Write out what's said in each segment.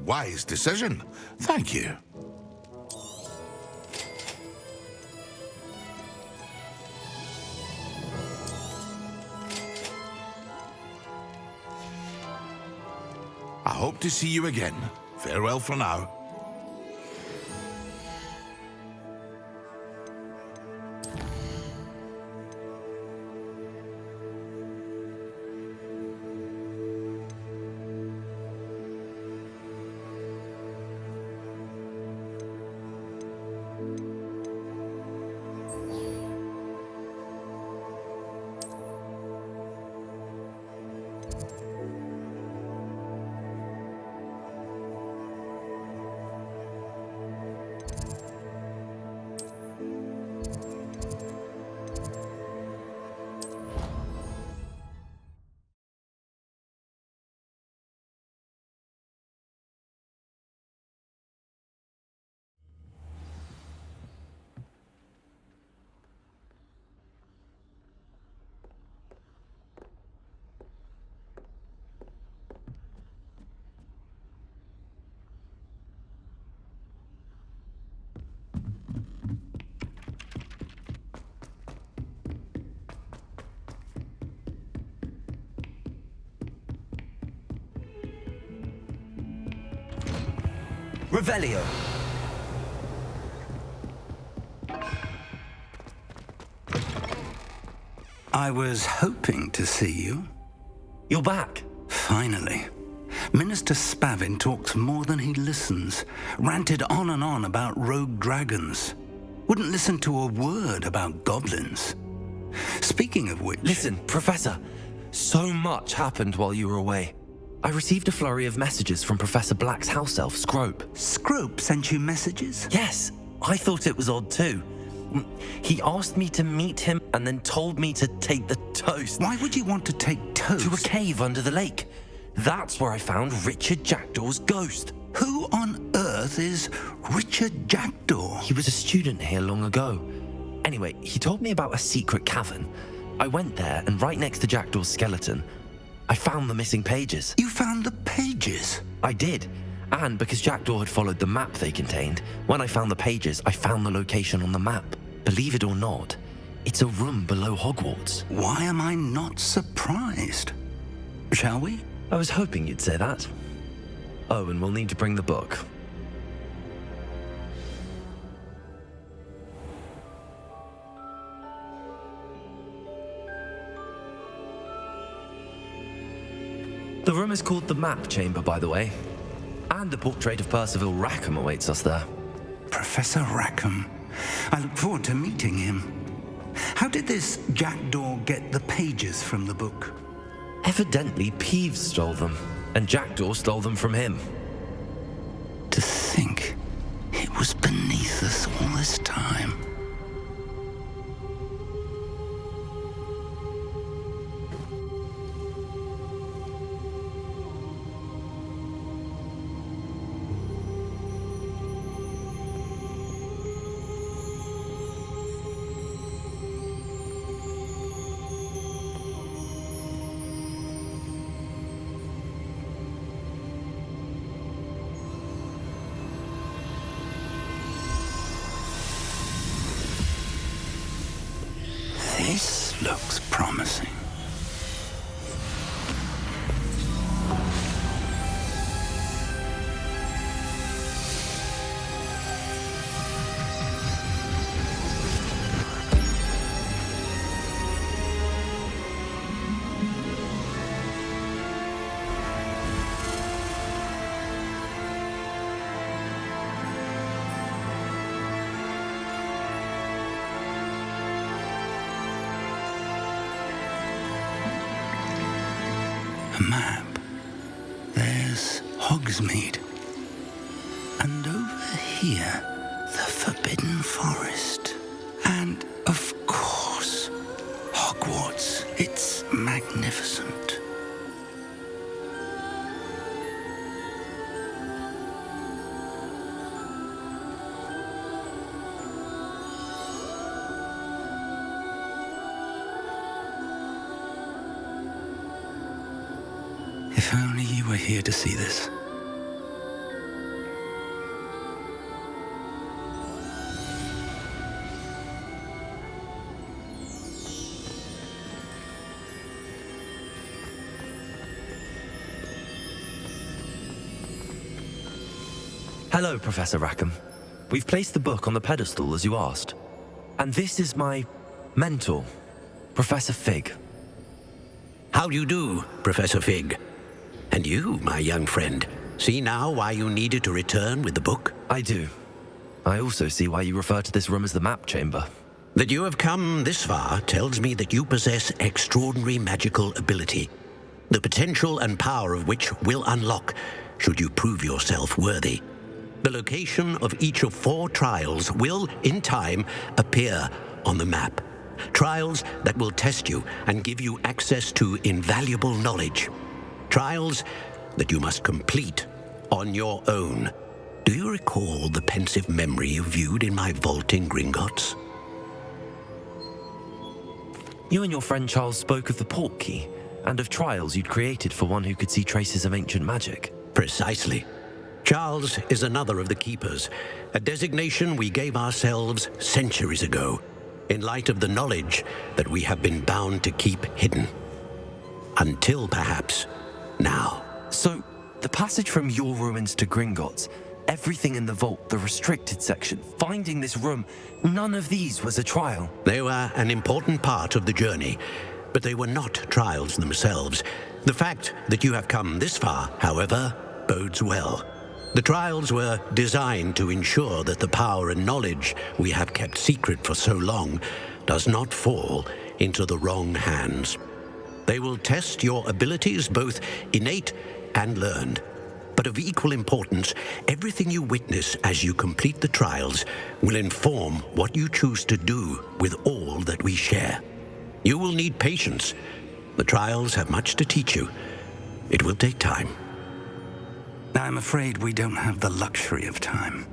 wise decision. Thank you. I hope to see you again. Farewell for now. Revelio. I was hoping to see you. You're back. Finally. Minister Spavin talks more than he listens. Ranted on and on about rogue dragons. Wouldn't listen to a word about goblins. Speaking of which... Listen, Professor. So much happened while you were away. I received a flurry of messages from Professor Black's house elf, Scrope. Scrope sent you messages? Yes, I thought it was odd too. He asked me to meet him and then told me to take the toast. Why would you want to take toast? To a cave under the lake. That's where I found Richard Jackdaw's ghost. Who on earth is Richard Jackdaw? He was a student here long ago. Anyway, he told me about a secret cavern. I went there, and right next to Jackdaw's skeleton, I found the missing pages. You found the pages? I did. And because Jackdaw had followed the map they contained, when I found the pages, I found the location on the map. Believe it or not, it's a room below Hogwarts. Why am I not surprised? Shall we? I was hoping you'd say that. Oh, and we'll need to bring the book. The room is called the Map Chamber, by the way. And the portrait of Percival Rackham awaits us there. Professor Rackham. I look forward to meeting him. How did this Jackdaw get the pages from the book? Evidently, Peeves stole them, and Jackdaw stole them from him. To think it was beneath us all this time. This looks promising. A map. There's Hogsmeade. And over here, the Forbidden Forest. And, of course, Hogwarts. It's magnificent. If only you were here to see this. Hello, Professor Rackham. We've placed the book on the pedestal as you asked. And this is my mentor, Professor Fig. How do you do, Professor Fig? And you, my young friend, see now why you needed to return with the book? I do. I also see why you refer to this room as the map chamber. That you have come this far tells me that you possess extraordinary magical ability, the potential and power of which will unlock should you prove yourself worthy. The location of each of 4 trials will, in time, appear on the map. Trials that will test you and give you access to invaluable knowledge. Trials that you must complete on your own. Do you recall the pensive memory you viewed in my vault in Gringotts? You and your friend Charles spoke of the port key and of trials you'd created for one who could see traces of ancient magic. Precisely. Charles is another of the Keepers, a designation we gave ourselves centuries ago, in light of the knowledge that we have been bound to keep hidden. Until perhaps now. So, the passage from your ruins to Gringotts, everything in the vault, the restricted section, finding this room, none of these was a trial. They were an important part of the journey, but they were not trials themselves. The fact that you have come this far, however, bodes well. The trials were designed to ensure that the power and knowledge we have kept secret for so long does not fall into the wrong hands. They will test your abilities, both innate and learned. But of equal importance, everything you witness as you complete the trials will inform what you choose to do with all that we share. You will need patience. The trials have much to teach you. It will take time. I'm afraid we don't have the luxury of time.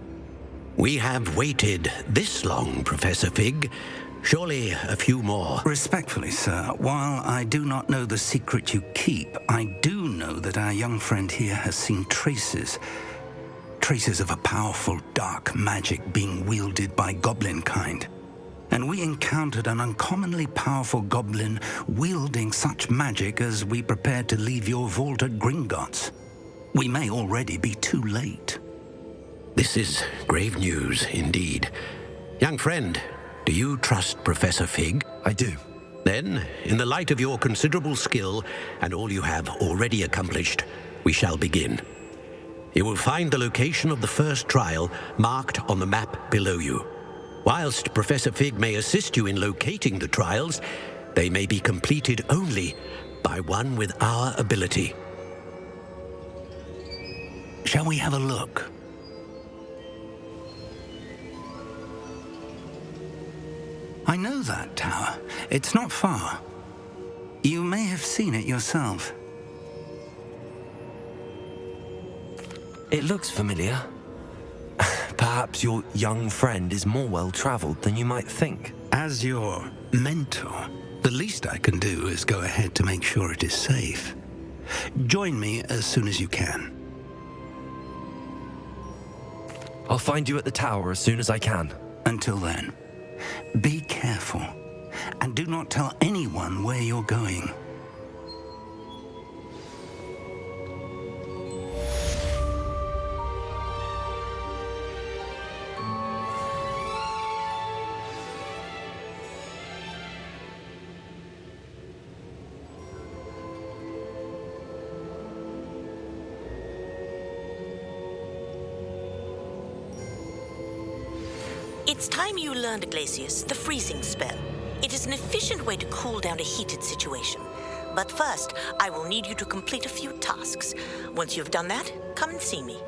We have waited this long, Professor Fig. Surely a few more. Respectfully, sir, while I do not know the secret you keep, I do know that our young friend here has seen traces of a powerful dark magic being wielded by goblin kind. And we encountered an uncommonly powerful goblin wielding such magic as we prepared to leave your vault at Gringotts. We may already be too late. This is grave news indeed. Young friend, do you trust Professor Fig? I do. Then, in the light of your considerable skill and all you have already accomplished, we shall begin. You will find the location of the first trial marked on the map below you. Whilst Professor Fig may assist you in locating the trials, they may be completed only by one with our ability. Shall we have a look? I know that tower. It's not far. You may have seen it yourself. It looks familiar. Perhaps your young friend is more well-traveled than you might think. As your mentor, the least I can do is go ahead to make sure it is safe. Join me as soon as you can. I'll find you at the tower as soon as I can. Until then, be careful, and do not tell anyone where you're going. It's time you learned, Glacius, the freezing spell. It is an efficient way to cool down a heated situation. But first, I will need you to complete a few tasks. Once you've done that, come and see me.